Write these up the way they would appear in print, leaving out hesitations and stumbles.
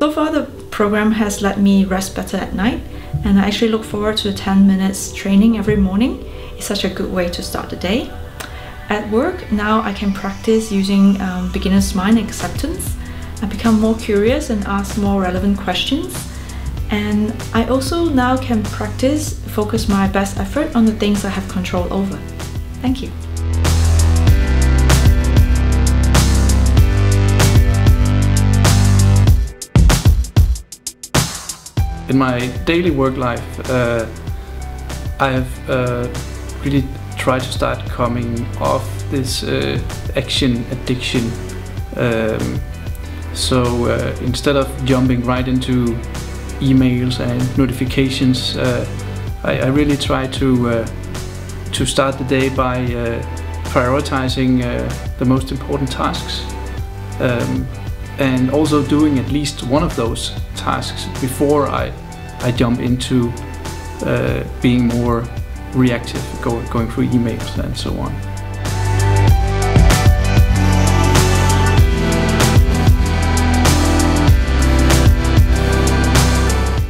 So far the program has let me rest better at night, and I actually look forward to the 10 minutes training every morning. It's such a good way to start the day. At work, now I can practice using beginner's mind acceptance. I become more curious and ask more relevant questions. And I also now can focus my best effort on the things I have control over. Thank you. In my daily work life, I have really tried to start coming off this action addiction. So instead of jumping right into emails and notifications, I really try to start the day by prioritizing the most important tasks. And also doing at least one of those tasks before I jump into being more reactive, going through emails and so on.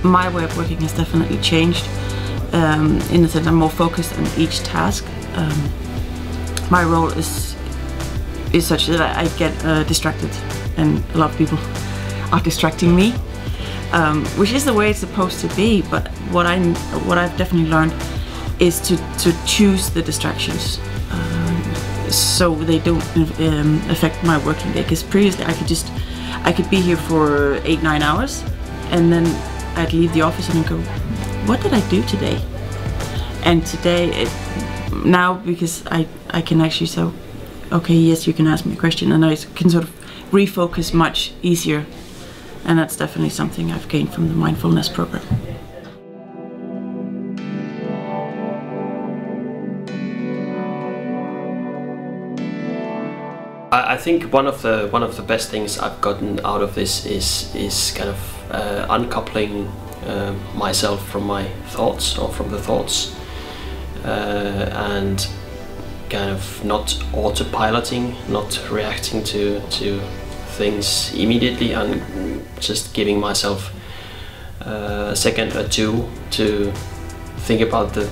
My way of working has definitely changed. In the sense I'm more focused on each task. My role is such that I get distracted, and a lot of people are distracting me, which is the way it's supposed to be. But what I've definitely learned is to choose the distractions, so they don't affect my working day. Because previously I could be here for 8-9 hours, and then I'd leave the office and I'd go, what did I do today? And today, now because I can actually say, okay, yes, you can ask me a question, and I can sort of refocus much easier. And that's definitely something I've gained from the mindfulness program. I think one of the best things I've gotten out of this is kind of uncoupling myself from my thoughts, or from the thoughts, and kind of not autopiloting, not reacting to things immediately, and just giving myself a second or two to think about the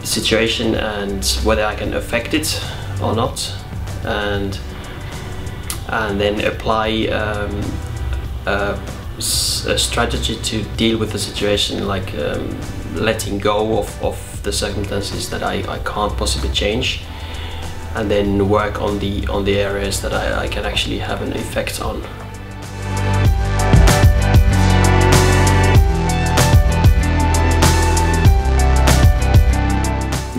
situation and whether I can affect it or not, and then apply a strategy to deal with the situation, like letting go of the circumstances that I can't possibly change, and then work on the areas that I can actually have an effect on.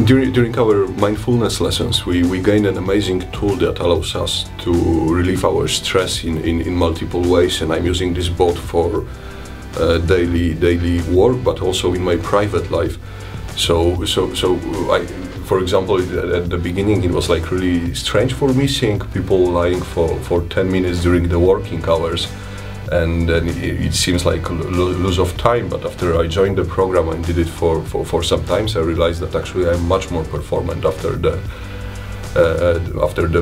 During our mindfulness lessons, we gained an amazing tool that allows us to relieve our stress in multiple ways, and I'm using this both for daily work, but also in my private life. So for example, at the beginning it was like really strange for me seeing people lying for 10 minutes during the working hours, and then it seems like a lose of time. But after I joined the program and did it for some time, I realized that actually I'm much more performant after the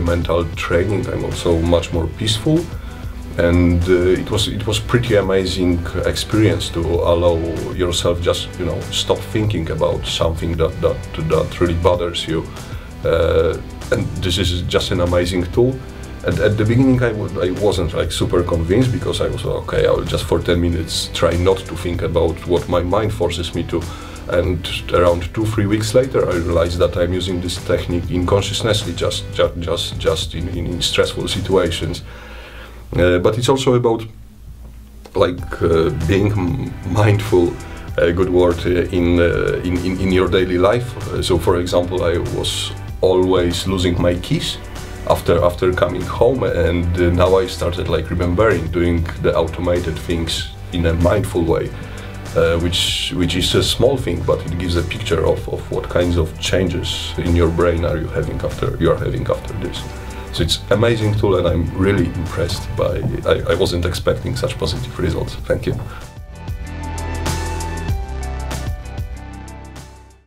mental training. I'm also much more peaceful, and it was pretty amazing experience to allow yourself just stop thinking about something that really bothers you, and this is just an amazing tool. And at the beginning I wasn't like super convinced, because I was okay, I will just for 10 minutes try not to think about what my mind forces me to. And around 2-3 weeks later I realized that I'm using this technique unconsciously, just in stressful situations. But it's also about like being mindful, a good word, in your daily life. So for example, I was always losing my keys after coming home, and now I started like remembering doing the automated things in a mindful way, which is a small thing, but it gives a picture of what kinds of changes in your brain are you having after this. So it's an amazing tool, and I'm really impressed by. I wasn't expecting such positive results. Thank you.